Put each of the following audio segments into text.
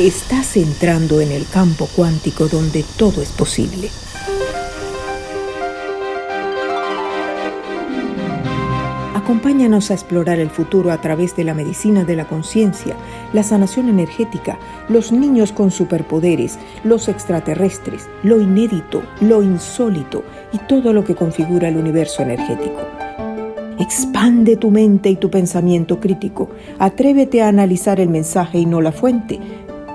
Estás entrando en el campo cuántico donde todo es posible. Acompáñanos a explorar el futuro a través de la medicina de la conciencia, la sanación energética, los niños con superpoderes, los extraterrestres, lo inédito, lo insólito y todo lo que configura el universo energético. Expande tu mente y tu pensamiento crítico. Atrévete a analizar el mensaje y no la fuente,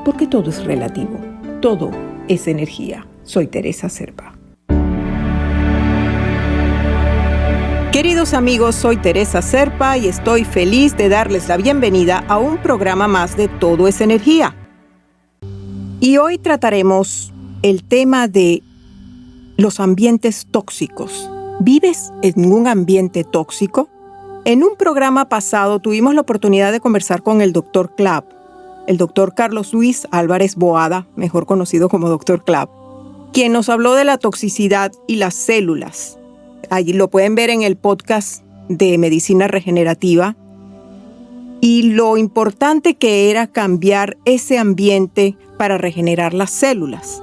porque todo es relativo. Todo es energía. Soy Teresa Serpa. Queridos amigos, soy Teresa Serpa y estoy feliz de darles la bienvenida a un programa más de Todo es Energía. Y hoy trataremos el tema de los ambientes tóxicos. ¿Vives en un ambiente tóxico? En un programa pasado tuvimos la oportunidad de conversar con el Dr. Clapp, el Dr. Carlos Luis Álvarez Boada, mejor conocido como Dr. Clapp, quien nos habló de la toxicidad y las células. Allí lo pueden ver en el podcast de Medicina Regenerativa. Y lo importante que era cambiar ese ambiente para regenerar las células.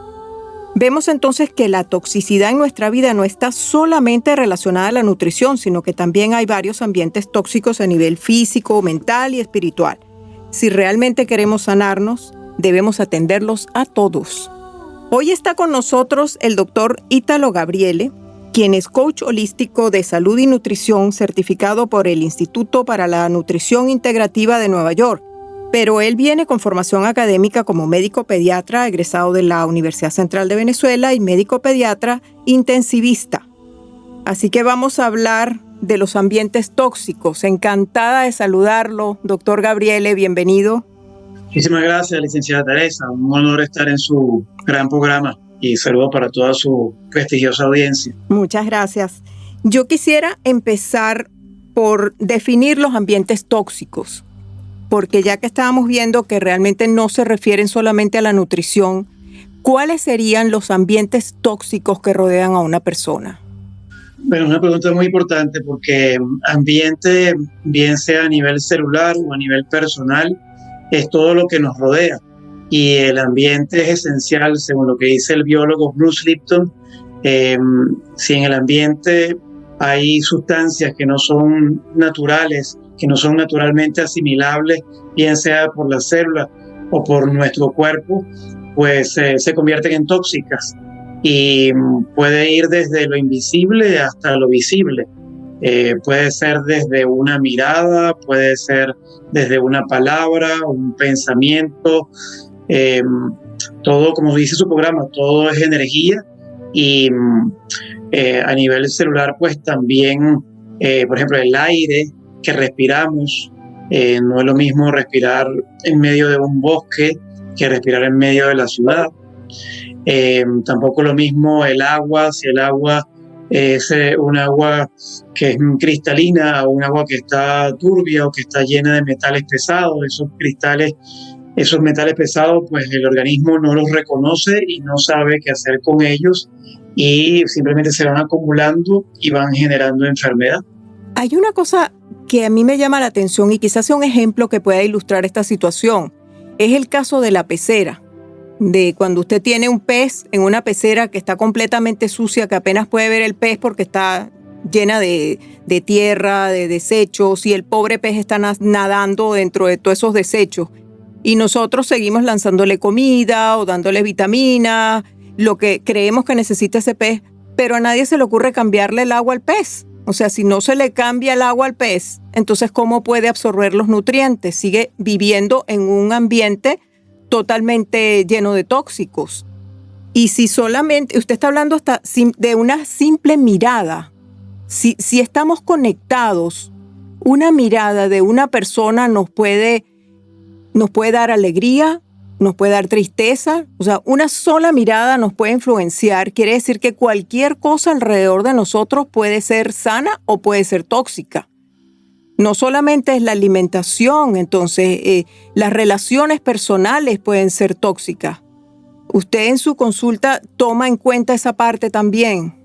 Vemos entonces que la toxicidad en nuestra vida no está solamente relacionada a la nutrición, sino que también hay varios ambientes tóxicos a nivel físico, mental y espiritual. Si realmente queremos sanarnos, debemos atenderlos a todos. Hoy está con nosotros el doctor Ítalo Gabriele, quien es coach holístico de salud y nutrición certificado por el Instituto para la Nutrición Integrativa de Nueva York. Pero él viene con formación académica como médico pediatra egresado de la Universidad Central de Venezuela y médico pediatra intensivista. Así que vamos a hablar de los ambientes tóxicos. Encantada de saludarlo, doctor Gabriele, bienvenido. Muchísimas gracias, licenciada Teresa. Un honor estar en su gran programa y saludo para toda su prestigiosa audiencia. Muchas gracias. Yo quisiera empezar por definir los ambientes tóxicos, porque ya que estábamos viendo que realmente no se refieren solamente a la nutrición, ¿cuáles serían los ambientes tóxicos que rodean a una persona? Bueno, una pregunta muy importante porque ambiente, bien sea a nivel celular o a nivel personal, es todo lo que nos rodea. Y el ambiente es esencial, según lo que dice el biólogo Bruce Lipton. Si en el ambiente hay sustancias que no son naturales, que no son naturalmente asimilables, bien sea por las células o por nuestro cuerpo, pues se convierten en tóxicas y puede ir desde lo invisible hasta lo visible. Puede ser desde una mirada, puede ser desde una palabra, un pensamiento. Todo, como dice su programa, todo es energía y a nivel celular pues también, por ejemplo, el aire que respiramos, no es lo mismo respirar en medio de un bosque que respirar en medio de la ciudad. Tampoco lo mismo el agua, si el agua es un agua que es cristalina o un agua que está turbia o que está llena de metales pesados. Esos metales pesados, pues el organismo no los reconoce y no sabe qué hacer con ellos y simplemente se van acumulando y van generando enfermedad. Hay una cosa que a mí me llama la atención y quizás sea un ejemplo que pueda ilustrar esta situación. Es el caso de la pecera, de cuando usted tiene un pez en una pecera que está completamente sucia, que apenas puede ver el pez porque está llena de tierra, de desechos, y el pobre pez está nadando dentro de todos esos desechos. Y nosotros seguimos lanzándole comida o dándole vitaminas, lo que creemos que necesita ese pez, pero a nadie se le ocurre cambiarle el agua al pez. O sea, si no se le cambia el agua al pez, entonces ¿cómo puede absorber los nutrientes? Sigue viviendo en un ambiente totalmente lleno de tóxicos. Y si solamente, usted está hablando hasta de una simple mirada, si estamos conectados, una mirada de una persona nos puede dar alegría, nos puede dar tristeza. O sea, una sola mirada nos puede influenciar. Quiere decir que cualquier cosa alrededor de nosotros puede ser sana o puede ser tóxica. No solamente es la alimentación, entonces las relaciones personales pueden ser tóxicas. ¿Usted en su consulta toma en cuenta esa parte también?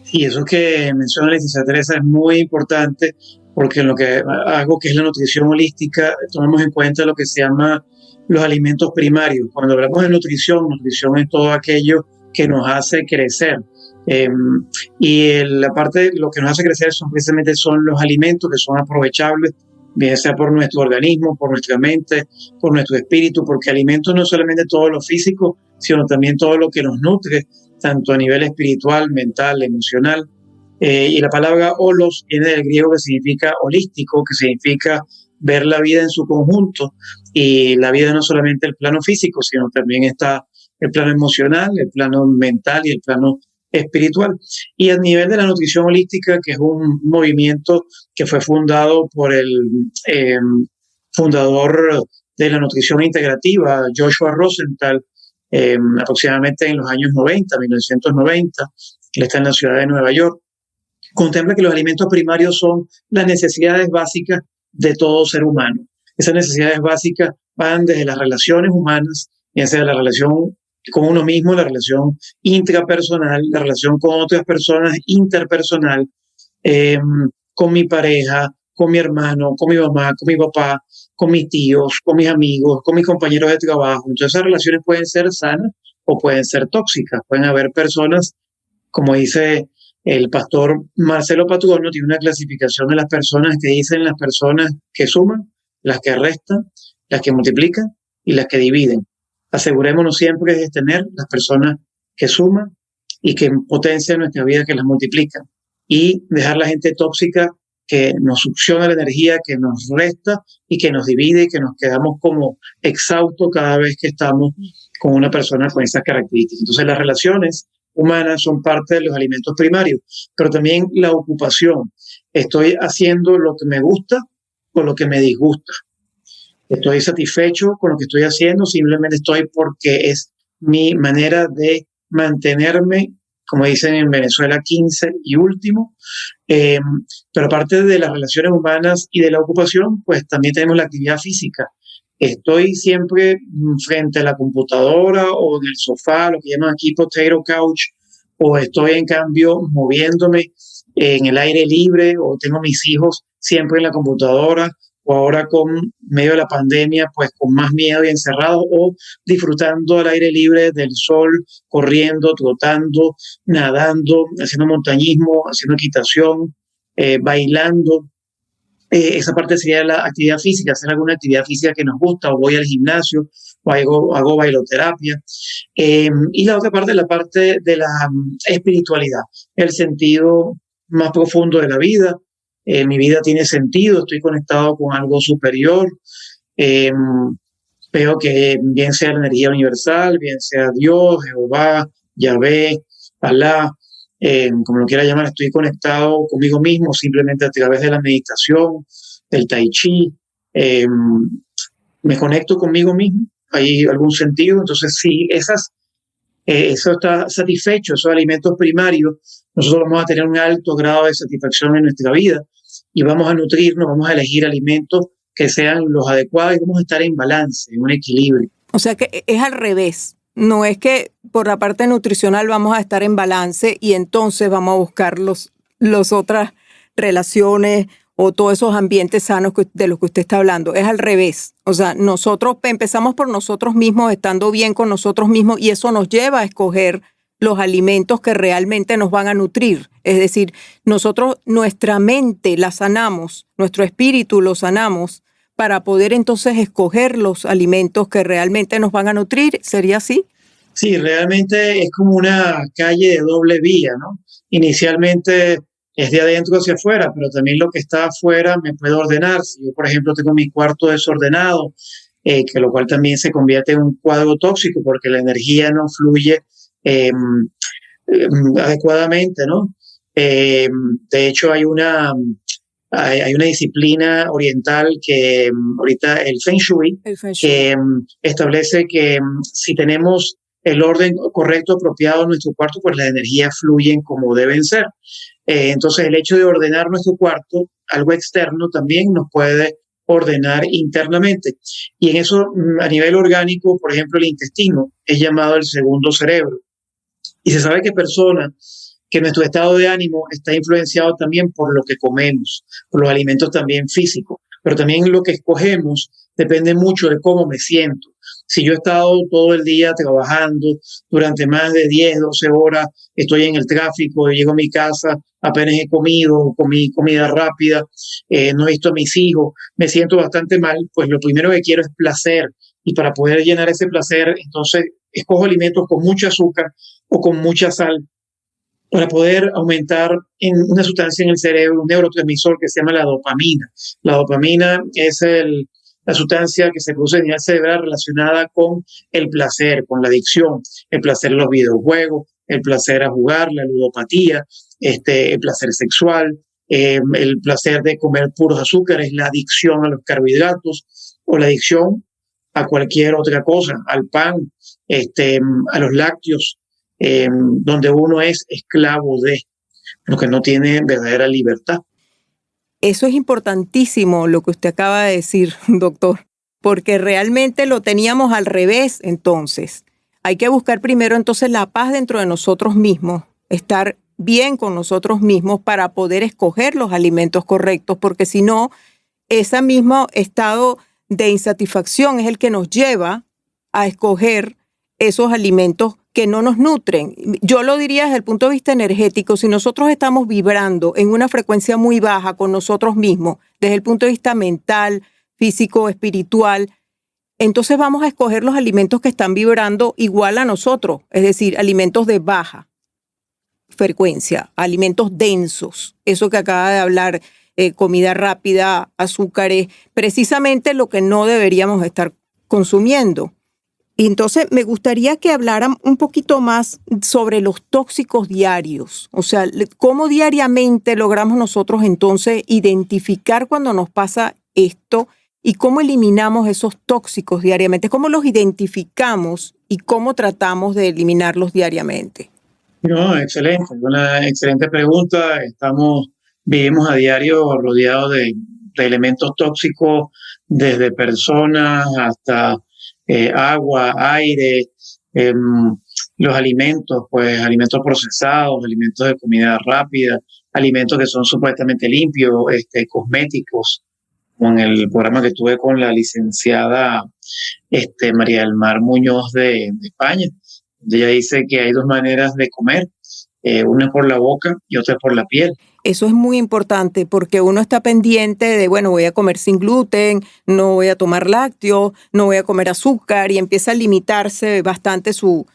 Sí, eso que menciona la licenciada Teresa es muy importante porque en lo que hago, que es la nutrición holística, tomamos en cuenta lo que se llama los alimentos primarios. Cuando hablamos de nutrición, nutrición es todo aquello que nos hace crecer. Eh, la parte de lo que nos hace crecer precisamente son los alimentos que son aprovechables, bien sea por nuestro organismo, por nuestra mente, por nuestro espíritu, porque alimentos no solamente todo lo físico, sino también todo lo que nos nutre, tanto a nivel espiritual, mental, emocional. Y la palabra holos viene del griego, que significa holístico, que significa ver la vida en su conjunto. Y la vida no solamente el plano físico, sino también está el plano emocional, el plano mental y el plano espiritual. Y a nivel de la nutrición holística, que es un movimiento que fue fundado por el fundador de la nutrición integrativa, Joshua Rosenthal, aproximadamente en los años 90, 1990, él está en la ciudad de Nueva York, contempla que los alimentos primarios son las necesidades básicas de todo ser humano. Esas necesidades básicas van desde las relaciones humanas, ya sea la relación con uno mismo, la relación intrapersonal, la relación con otras personas, interpersonal, con mi pareja, con mi hermano, con mi mamá, con mi papá, con mis tíos, con mis amigos, con mis compañeros de trabajo. Entonces esas relaciones pueden ser sanas o pueden ser tóxicas. Pueden haber personas, como dice el pastor Marcelo Patrono, tiene una clasificación de las personas que dicen las personas que suman, las que restan, las que multiplican y las que dividen. Asegurémonos siempre de tener las personas que suman y que potencian nuestra vida, que las multiplican, y dejar la gente tóxica que nos succiona la energía, que nos resta y que nos divide y que nos quedamos como exhaustos cada vez que estamos con una persona con esas características. Entonces las relaciones humanas son parte de los alimentos primarios, pero también la ocupación. Estoy haciendo lo que me gusta o lo que me disgusta. Estoy satisfecho con lo que estoy haciendo, simplemente estoy porque es mi manera de mantenerme, como dicen en Venezuela, 15 y último. Pero aparte de las relaciones humanas y de la ocupación, pues también tenemos la actividad física. Estoy siempre frente a la computadora o en el sofá, lo que llaman aquí potato couch, o estoy en cambio moviéndome en el aire libre, o tengo mis hijos siempre en la computadora, o ahora con medio de la pandemia, pues con más miedo y encerrado, o disfrutando al aire libre del sol, corriendo, trotando, nadando, haciendo montañismo, haciendo equitación, bailando. Esa parte sería la actividad física, hacer alguna actividad física que nos gusta, o voy al gimnasio, o hago bailoterapia. Y la otra parte, la parte de la espiritualidad, el sentido más profundo de la vida. Mi vida tiene sentido, estoy conectado con algo superior. Veo que bien sea la energía universal, bien sea Dios, Jehová, Yahvé, Alá, como lo quiera llamar, estoy conectado conmigo mismo simplemente a través de la meditación, del tai chi. Me conecto conmigo mismo, hay algún sentido. Entonces, sí, eso está satisfecho, esos alimentos primarios, nosotros vamos a tener un alto grado de satisfacción en nuestra vida y vamos a nutrirnos, vamos a elegir alimentos que sean los adecuados y vamos a estar en balance, en un equilibrio. O sea que es al revés. No es que por la parte nutricional vamos a estar en balance y entonces vamos a buscar los otras relaciones o todos esos ambientes sanos de los que usted está hablando. Es al revés. O sea, nosotros empezamos por nosotros mismos, estando bien con nosotros mismos, y eso nos lleva a escoger los alimentos que realmente nos van a nutrir. Es decir, nosotros nuestra mente la sanamos, nuestro espíritu lo sanamos para poder entonces escoger los alimentos que realmente nos van a nutrir. ¿Sería así? Sí, realmente es como una calle de doble vía, ¿no? Inicialmente es de adentro hacia afuera, pero también lo que está afuera me puede ordenar. Si yo, por ejemplo, tengo mi cuarto desordenado, que lo cual también se convierte en un cuadro tóxico porque la energía no fluye adecuadamente, ¿no? De hecho, hay una disciplina oriental que ahorita el Feng Shui, que establece que si tenemos el orden correcto, apropiado en nuestro cuarto, pues las energías fluyen como deben ser. Entonces, el hecho de ordenar nuestro cuarto, algo externo, también nos puede ordenar internamente. Y en eso, a nivel orgánico, por ejemplo, el intestino es llamado el segundo cerebro. Y se sabe que personas que nuestro estado de ánimo está influenciado también por lo que comemos, por los alimentos también físicos, pero también lo que escogemos depende mucho de cómo me siento. Si yo he estado todo el día trabajando durante más de 10, 12 horas, estoy en el tráfico, llego a mi casa, apenas he comido, comí comida rápida, no he visto a mis hijos, me siento bastante mal, pues lo primero que quiero es placer. Y para poder llenar ese placer, entonces escojo alimentos con mucho azúcar o con mucha sal para poder aumentar en una sustancia en el cerebro, un neurotransmisor que se llama la dopamina. La dopamina es la sustancia que se produce en el cerebral relacionada con el placer, con la adicción, el placer a los videojuegos, el placer a jugar, la ludopatía, el placer sexual, el placer de comer puros azúcares, la adicción a los carbohidratos o la adicción a cualquier otra cosa, al pan, a los lácteos, donde uno es esclavo de lo que no tiene verdadera libertad. Eso es importantísimo lo que usted acaba de decir, doctor, porque realmente lo teníamos al revés entonces. Hay que buscar primero entonces la paz dentro de nosotros mismos, estar bien con nosotros mismos para poder escoger los alimentos correctos, porque si no, ese mismo estado de insatisfacción es el que nos lleva a escoger esos alimentos que no nos nutren. Yo lo diría desde el punto de vista energético, si nosotros estamos vibrando en una frecuencia muy baja con nosotros mismos, desde el punto de vista mental, físico, espiritual, entonces vamos a escoger los alimentos que están vibrando igual a nosotros, es decir, alimentos de baja frecuencia, alimentos densos, eso que acaba de hablar, comida rápida, azúcares, precisamente lo que no deberíamos estar consumiendo. Y entonces me gustaría que hablaran un poquito más sobre los tóxicos diarios, o sea, cómo diariamente logramos nosotros entonces identificar cuando nos pasa esto y cómo eliminamos esos tóxicos diariamente, cómo los identificamos y cómo tratamos de eliminarlos diariamente. No, excelente, una excelente pregunta. Vivimos a diario rodeados de elementos tóxicos, desde personas hasta agua, aire, los alimentos, pues alimentos procesados, alimentos de comida rápida, alimentos que son supuestamente limpios, cosméticos, como en el programa que tuve con la licenciada María del Mar Muñoz de España. Ella dice que hay dos maneras de comer, una es por la boca y otra es por la piel. Eso es muy importante porque uno está pendiente de, bueno, voy a comer sin gluten, no voy a tomar lácteos, no voy a comer azúcar y empieza a limitarse bastante su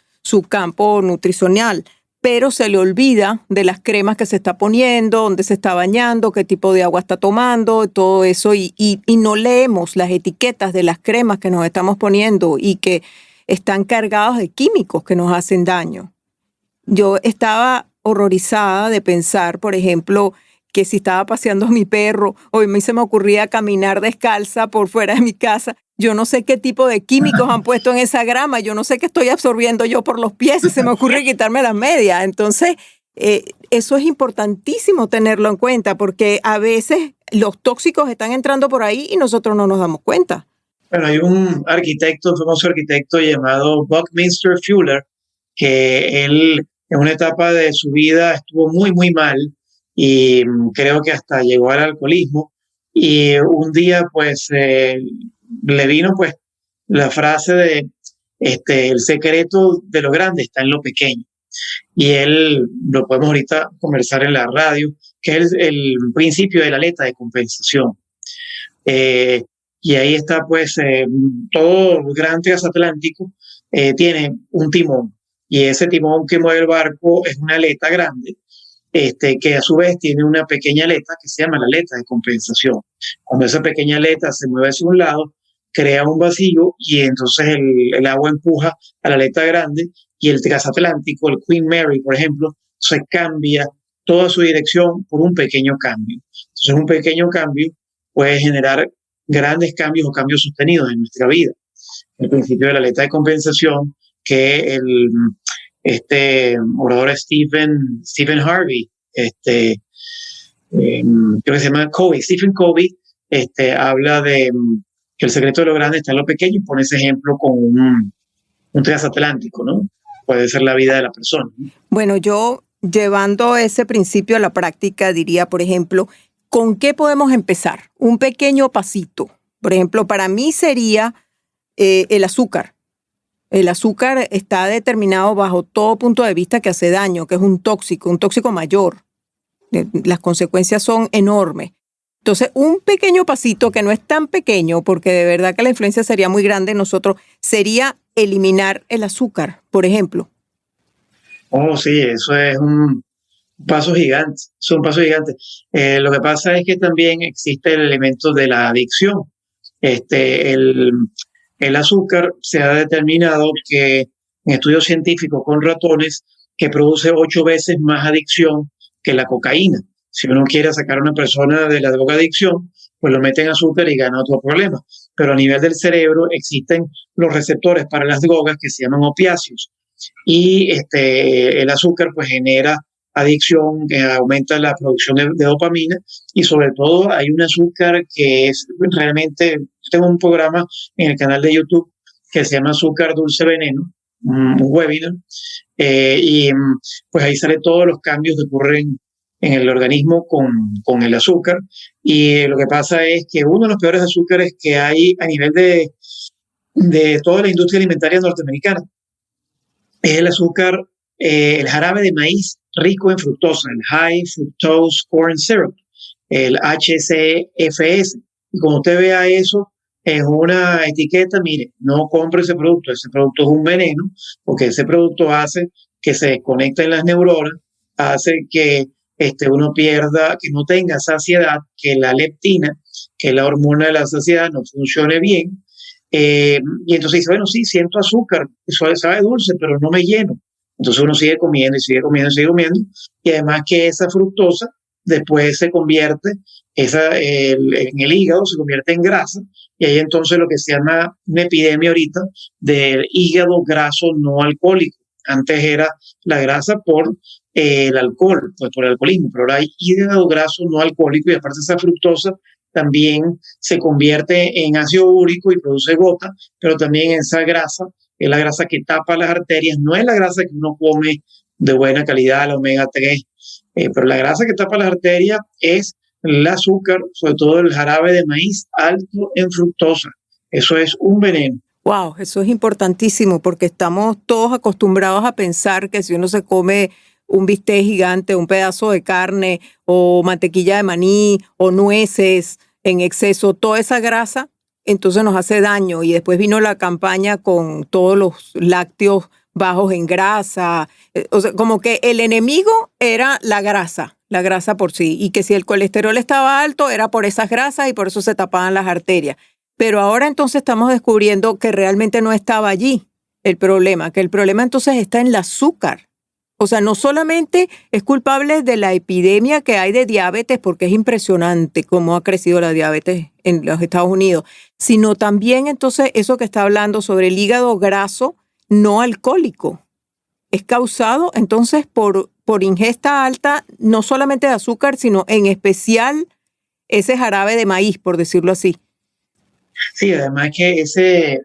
campo nutricional. Pero se le olvida de las cremas que se está poniendo, dónde se está bañando, qué tipo de agua está tomando, todo eso. Y no leemos las etiquetas de las cremas que nos estamos poniendo y que están cargados de químicos que nos hacen daño. Yo estaba horrorizada de pensar, por ejemplo, que si estaba paseando a mi perro o a mí se me ocurría caminar descalza por fuera de mi casa, yo no sé qué tipo de químicos han puesto en esa grama, yo no sé qué estoy absorbiendo yo por los pies y se me ocurre quitarme las medias. Entonces, eso es importantísimo tenerlo en cuenta porque a veces los tóxicos están entrando por ahí y nosotros no nos damos cuenta. Bueno, hay un famoso arquitecto llamado Buckminster Fuller, que él en una etapa de su vida estuvo muy, muy mal y creo que hasta llegó al alcoholismo. Y un día, pues, le vino, pues, la frase de, el secreto de lo grande está en lo pequeño. Y él, lo podemos ahorita conversar en la radio, que es el principio de la aleta de compensación. Y ahí está, pues, todo el gran transatlántico tiene un timón. Y ese timón que mueve el barco es una aleta grande, que a su vez tiene una pequeña aleta que se llama la aleta de compensación. Cuando esa pequeña aleta se mueve hacia un lado, crea un vacío y entonces el agua empuja a la aleta grande y el transatlántico, el Queen Mary, por ejemplo, se cambia toda su dirección por un pequeño cambio. Entonces, un pequeño cambio puede generar grandes cambios o cambios sostenidos en nuestra vida. El principio de la aleta de compensación que el orador Stephen Harvey, creo que se llama Stephen Covey, habla de que el secreto de lo grande está en lo pequeño y pone ese ejemplo con un transatlántico, ¿no? Puede ser la vida de la persona, ¿no? Bueno, yo llevando ese principio a la práctica, diría, por ejemplo, ¿con qué podemos empezar? Un pequeño pasito. Por ejemplo, para mí sería el azúcar. El azúcar está determinado bajo todo punto de vista que hace daño, que es un tóxico mayor. Las consecuencias son enormes. Entonces, un pequeño pasito que no es tan pequeño, porque de verdad que la influencia sería muy grande en nosotros, sería eliminar el azúcar, por ejemplo. Oh, sí, eso es un paso gigante, es un paso gigante. Lo que pasa es que también existe el elemento de la adicción. Este, el, el azúcar se ha determinado que en estudios científicos con ratones que produce 8 veces más adicción que la cocaína. Si uno quiere sacar a una persona de la drogadicción, pues lo mete en azúcar y gana otro problema. Pero a nivel del cerebro existen los receptores para las drogas que se llaman opiáceos y el azúcar pues genera adicción, que aumenta la producción de dopamina y sobre todo hay un azúcar que es realmente, tengo un programa en el canal de YouTube que se llama Azúcar Dulce Veneno, un webinar, y pues ahí sale todos los cambios que ocurren en el organismo con el azúcar y lo que pasa es que uno de los peores azúcares que hay a nivel de toda la industria alimentaria norteamericana es el azúcar, el jarabe de maíz rico en fructosa, el High Fructose Corn Syrup, el HCFS. Y cuando usted vea eso en una etiqueta, mire, no compre ese producto es un veneno, porque ese producto hace que se desconecten las neuronas, hace que uno pierda, que no tenga saciedad, que la leptina, que es la hormona de la saciedad, no funcione bien. Y entonces dice, bueno, sí, siento azúcar, eso sabe dulce, pero no me lleno. Entonces uno sigue comiendo y sigue comiendo y sigue comiendo. Y además que esa fructosa después se convierte, en el hígado se convierte en grasa. Y ahí entonces lo que se llama una epidemia ahorita del hígado graso no alcohólico. Antes era la grasa por el alcohol, pues por el alcoholismo, pero ahora hay hígado graso no alcohólico y aparte esa fructosa también se convierte en ácido úrico y produce gota, pero también esa grasa es la grasa que tapa las arterias, no es la grasa que uno come de buena calidad, la omega 3, pero la grasa que tapa las arterias es el azúcar, sobre todo el jarabe de maíz alto en fructosa. Eso es un veneno. Wow, eso es importantísimo porque estamos todos acostumbrados a pensar que si uno se come un bistec gigante, un pedazo de carne o mantequilla de maní o nueces en exceso, toda esa grasa, entonces nos hace daño. Y después vino la campaña con todos los lácteos bajos en grasa. O sea, como que el enemigo era la grasa por sí. Y que si el colesterol estaba alto era por esas grasas y por eso se tapaban las arterias. Pero ahora entonces estamos descubriendo que realmente no estaba allí el problema, que el problema entonces está en el azúcar. O sea, no solamente es culpable de la epidemia que hay de diabetes, porque es impresionante cómo ha crecido la diabetes en los Estados Unidos, sino también entonces eso que está hablando sobre el hígado graso no alcohólico. Es causado entonces por ingesta alta, no solamente de azúcar, sino en especial ese jarabe de maíz, por decirlo así. Sí, además que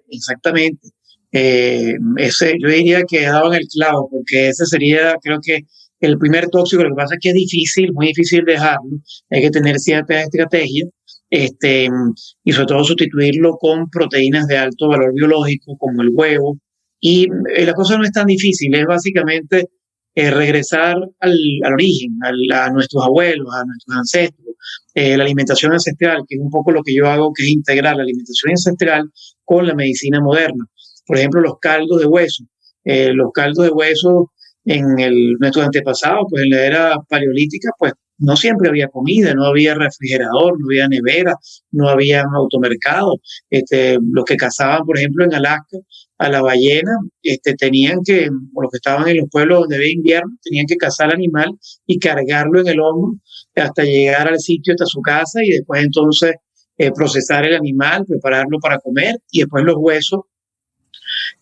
exactamente, yo diría que ha dado en el clavo, porque ese sería, creo que, el primer tóxico. Lo que pasa es que es difícil, muy difícil dejarlo, hay que tener cierta estrategia, y sobre todo sustituirlo con proteínas de alto valor biológico, como el huevo, y la cosa no es tan difícil, es básicamente regresar al origen, a nuestros abuelos, a nuestros ancestros, la alimentación ancestral, que es un poco lo que yo hago, que es integrar la alimentación ancestral con la medicina moderna. Por ejemplo, los caldos de hueso. Los caldos de hueso nuestros antepasados, pues en la era paleolítica, pues no siempre había comida, no había refrigerador, no había nevera, no había automercado. Los que cazaban, por ejemplo, en Alaska, a la ballena, o los que estaban en los pueblos donde había invierno, tenían que cazar al animal y cargarlo en el hombro hasta llegar al sitio, hasta su casa, y después entonces procesar el animal, prepararlo para comer, y después los huesos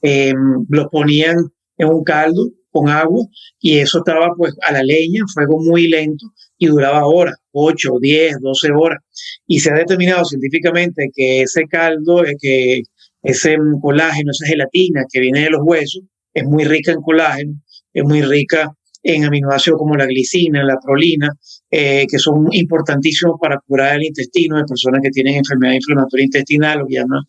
los ponían en un caldo con agua, y eso estaba pues a la leña, fuego muy lento, y duraba horas, 8, 10, 12 horas. Y se ha determinado científicamente que ese caldo, que ese colágeno, esa gelatina que viene de los huesos, es muy rica en colágeno, es muy rica en aminoácidos como la glicina, la prolina, que son importantísimos para curar el intestino de personas que tienen enfermedad inflamatoria intestinal, lo que llaman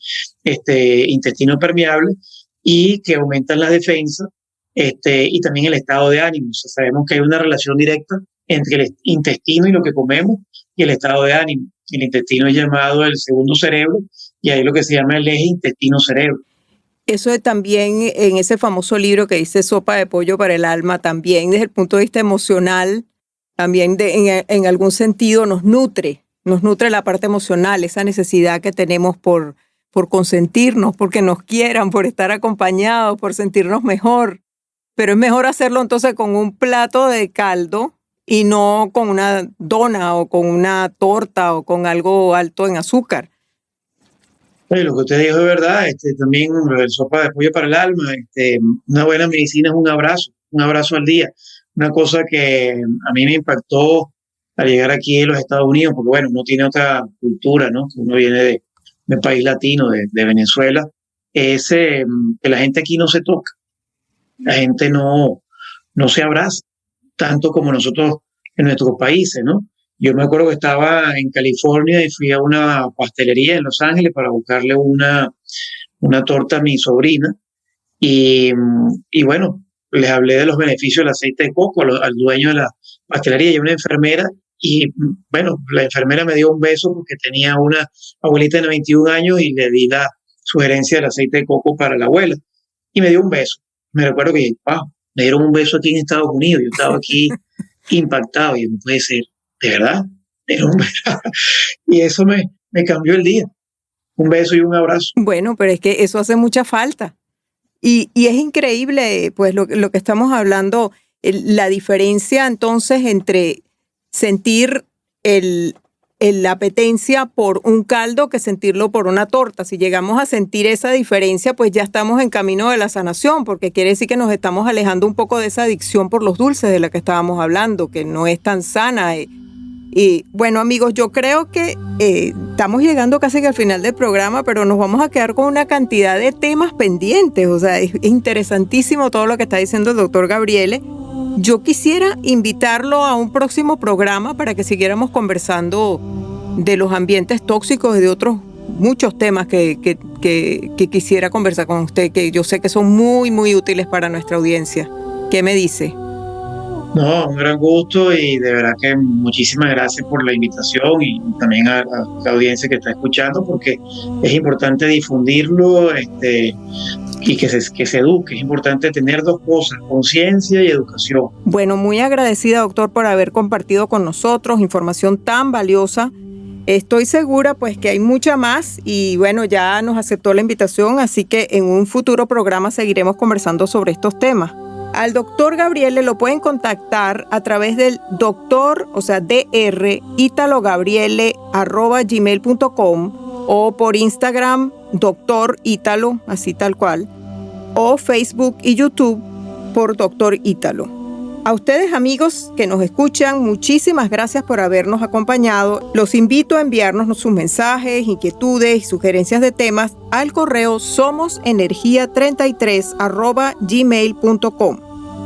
intestino permeable, y que aumentan las defensas y también el estado de ánimo. O sea, sabemos que hay una relación directa entre el intestino y lo que comemos y el estado de ánimo. El intestino es llamado el segundo cerebro y ahí lo que se llama el eje intestino-cerebro. Eso también en ese famoso libro que dice Sopa de pollo para el alma, también desde el punto de vista emocional, también en algún sentido nos nutre la parte emocional, esa necesidad que tenemos por consentirnos, porque nos quieran, por estar acompañados, por sentirnos mejor. Pero es mejor hacerlo entonces con un plato de caldo y no con una dona o con una torta o con algo alto en azúcar. Lo que usted dijo es verdad, también el sopa de pollo para el alma, una buena medicina es un abrazo al día. Una cosa que a mí me impactó al llegar aquí a los Estados Unidos, porque bueno, uno tiene otra cultura, ¿no? Uno viene de país latino, de Venezuela, es que la gente aquí no se toca, la gente no se abraza, tanto como nosotros en nuestros países, ¿no? Yo me acuerdo que estaba en California y fui a una pastelería en Los Ángeles para buscarle una torta a mi sobrina y bueno, les hablé de los beneficios del aceite de coco al dueño de la pastelería y una enfermera y bueno, la enfermera me dio un beso porque tenía una abuelita de 91 años y le di la sugerencia del aceite de coco para la abuela y me dio un beso. Me recuerdo que wow, me dieron un beso aquí en Estados Unidos, yo estaba aquí impactado y no puede ser. De verdad, y eso me cambió el día. Un beso y un abrazo. Bueno, pero es que eso hace mucha falta. Y es increíble, pues, lo que estamos hablando, la diferencia entonces entre sentir la apetencia por un caldo que sentirlo por una torta. Si llegamos a sentir esa diferencia, pues ya estamos en camino de la sanación, porque quiere decir que nos estamos alejando un poco de esa adicción por los dulces de la que estábamos hablando, que no es tan sana. Y bueno, amigos, yo creo que estamos llegando casi que al final del programa, pero nos vamos a quedar con una cantidad de temas pendientes. O sea, es interesantísimo todo lo que está diciendo el doctor Gabriele. Yo quisiera invitarlo a un próximo programa para que siguiéramos conversando de los ambientes tóxicos y de otros muchos temas que quisiera conversar con usted, que yo sé que son muy, muy útiles para nuestra audiencia. ¿Qué me dice? No, un gran gusto y de verdad que muchísimas gracias por la invitación y también a la audiencia que está escuchando porque es importante difundirlo y que se eduque. Es importante tener dos cosas, conciencia y educación. Bueno, muy agradecida, doctor, por haber compartido con nosotros información tan valiosa. Estoy segura pues que hay mucha más y bueno, ya nos aceptó la invitación, así que en un futuro programa seguiremos conversando sobre estos temas. Al doctor Gabriele lo pueden contactar a través del doctor, o sea, drItalogabriele@gmail.com o por Instagram, doctor Ítalo, así tal cual, o Facebook y YouTube por doctor Ítalo. A ustedes, amigos que nos escuchan, muchísimas gracias por habernos acompañado. Los invito a enviarnos sus mensajes, inquietudes y sugerencias de temas al correo somosenergia33@gmail.com.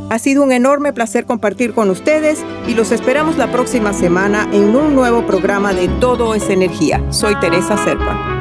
Ha sido un enorme placer compartir con ustedes y los esperamos la próxima semana en un nuevo programa de Todo es Energía. Soy Teresa Serpa.